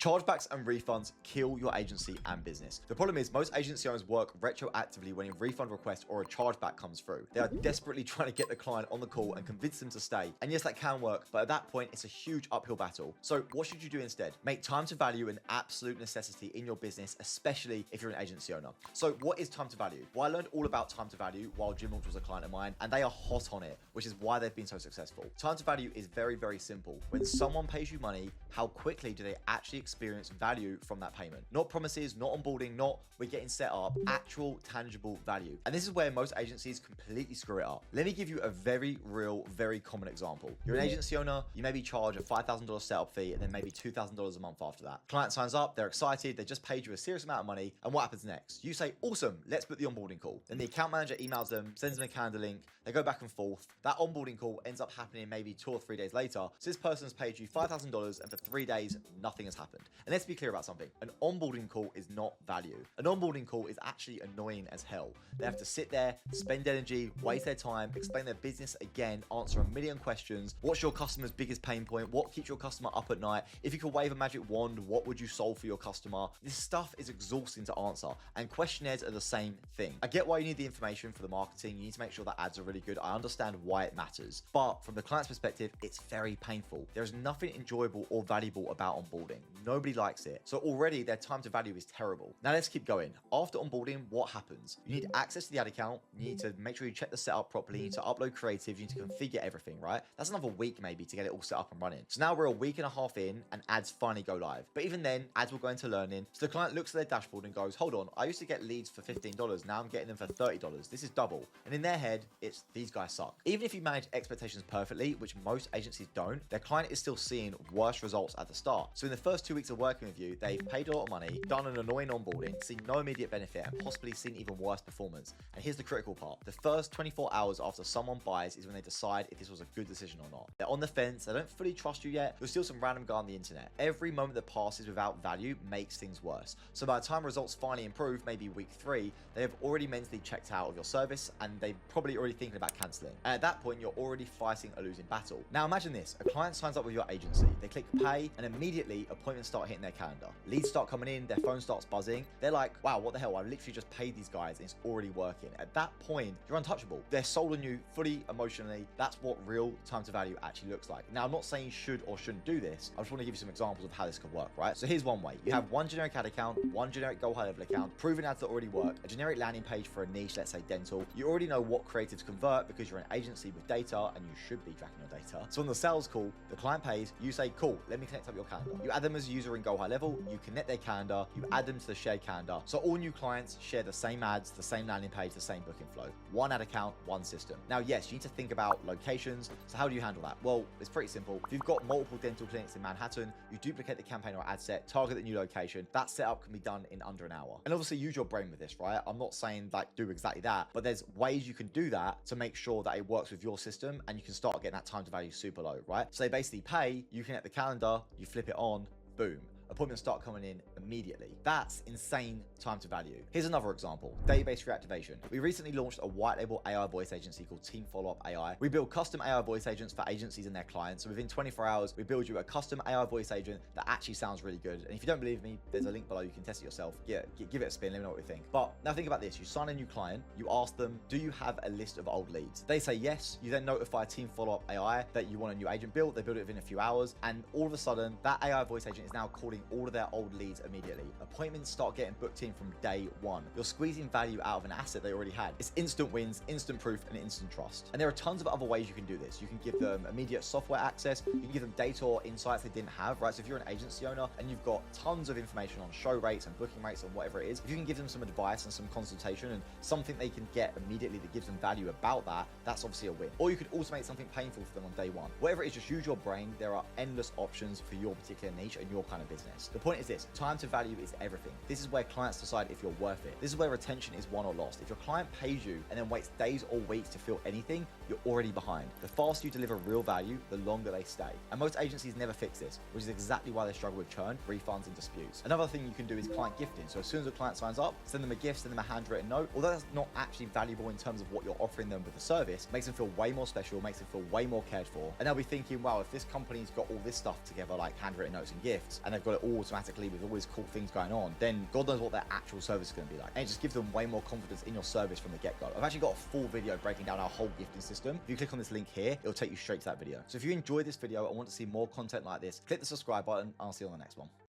Chargebacks and refunds kill your agency and business. The problem is most agency owners work retroactively when a refund request or a chargeback comes through. They are desperately trying to get the client on the call and convince them to stay. And yes, that can work, but at that point, it's a huge uphill battle. So what should you do instead? Make time to value an absolute necessity in your business, especially if you're an agency owner. So what is time to value? Well, I learned all about time to value while Gym Launch was a client of mine, and they are hot on it, which is why they've been so successful. Time to value is very, very simple. When someone pays you money, how quickly do they actually experience value from that payment? Not promises, not onboarding, not we're getting set up, actual tangible value. And this is where most agencies completely screw it up. Let me give you a very real, very common example. You're an agency owner, you maybe charge a $5,000 setup fee and then maybe $2,000 a month after that. Client signs up, they're excited, they just paid you a serious amount of money, and what happens next? You say, awesome, let's book the onboarding call. Then the account manager emails them, sends them a calendar link, they go back and forth. That onboarding call ends up happening maybe 2 or 3 days later. So this person's paid you $5,000 and for 3 days, nothing has happened. And let's be clear about something. An onboarding call is not value. An onboarding call is actually annoying as hell. They have to sit there, spend energy, waste their time, explain their business again, answer a million questions. What's your customer's biggest pain point? What keeps your customer up at night? If you could wave a magic wand, what would you solve for your customer? This stuff is exhausting to answer, and questionnaires are the same thing. I get why you need the information for the marketing. You need to make sure that ads are really good. I understand why it matters, but from the client's perspective, it's very painful. There's nothing enjoyable or valuable about onboarding. Nobody likes it. So already their time to value is terrible. Now let's keep going. After onboarding, what happens? You need access to the ad account. You need to make sure you check the setup properly. You need to upload creative. You need to configure everything, right? That's another week maybe to get it all set up and running. So now we're a week and a half in and ads finally go live. But even then, ads will go into learning. So the client looks at their dashboard and goes, hold on, I used to get leads for $15. Now I'm getting them for $30. This is double. And in their head, it's these guys suck. Even if you manage expectations perfectly, which most agencies don't, their client is still seeing worse results at the start. So in the first 2 weeks of working with you, they've paid a lot of money, done an annoying onboarding, seen no immediate benefit, and possibly seen even worse performance. And here's the critical part. The first 24 hours after someone buys is when they decide if this was a good decision or not. They're on the fence, they don't fully trust you yet, you're still some random guy on the internet. Every moment that passes without value makes things worse. So by the time results finally improve, maybe week 3, they have already mentally checked out of your service and they're probably already thinking about cancelling. And at that point, you're already fighting a losing battle. Now imagine this, a client signs up with your agency, they click pay, and immediately appointments start hitting their calendar. Leads start coming in, their phone starts buzzing. They're like, wow, what the hell? I literally just paid these guys and it's already working. At that point, you're untouchable. They're sold on you fully emotionally. That's what real time to value actually looks like. Now, I'm not saying you should or shouldn't do this. I just want to give you some examples of how this could work, right? So here's one way. You have one generic ad account, one generic goal high level account, proven ads that already work, a generic landing page for a niche, let's say dental. You already know what creatives convert because you're an agency with data and you should be tracking your data. So on the sales call, the client pays, you say, cool, let me connect up your calendar. You add them as a user in Go High Level, you connect their calendar, you add them to the shared calendar. So all new clients share the same ads, the same landing page, the same booking flow. One ad account, one system. Now, yes, you need to think about locations. So how do you handle that? Well, it's pretty simple. If you've got multiple dental clinics in Manhattan, you duplicate the campaign or ad set, target the new location. That setup can be done in under an hour. And obviously use your brain with this, right? I'm not saying like do exactly that, but there's ways you can do that to make sure that it works with your system and you can start getting that time to value super low, right? So they basically pay, you connect the calendar, you flip it on, boom. Appointments start coming in immediately. That's insane time to value. Here's another example, database reactivation. We recently launched a white label AI voice agency called Team Follow-Up AI. We build custom AI voice agents for agencies and their clients. So within 24 hours, we build you a custom AI voice agent that actually sounds really good. And if you don't believe me, there's a link below. You can test it yourself. Yeah, give it a spin. Let me know what you think. But now think about this. You sign a new client. You ask them, do you have a list of old leads? They say yes. You then notify Team Follow-Up AI that you want a new agent built. They build it within a few hours. And all of a sudden, that AI voice agent is now calling all of their old leads immediately. Appointments start getting booked in from day one. You're squeezing value out of an asset they already had. It's instant wins, instant proof, and instant trust. And there are tons of other ways you can do this. You can give them immediate software access. You can give them data or insights they didn't have, right? So if you're an agency owner and you've got tons of information on show rates and booking rates and whatever it is, if you can give them some advice and some consultation and something they can get immediately that gives them value about that, that's obviously a win. Or you could automate something painful for them on day one. Whatever it is, just use your brain. There are endless options for your particular niche and your kind of business. The point is this, time to value is everything. This is where clients decide if you're worth it. This is where retention is won or lost. If your client pays you and then waits days or weeks to feel anything, you're already behind. The faster you deliver real value, the longer they stay. And most agencies never fix this, which is exactly why they struggle with churn, refunds, and disputes. Another thing you can do is client gifting. So as soon as a client signs up, send them a gift, send them a handwritten note. Although that's not actually valuable in terms of what you're offering them with the service, makes them feel way more special, makes them feel way more cared for. And they'll be thinking, wow, if this company's got all this stuff together, like handwritten notes and gifts, and they've got it all automatically with all these cool things going on, then God knows what their actual service is going to be like. And it just gives them way more confidence in your service from the get-go. I've actually got a full video breaking down our whole gifting system. If you click on this link here, it'll take you straight to that video. So if you enjoyed this video and want to see more content like this, click the subscribe button. I'll see you on the next one.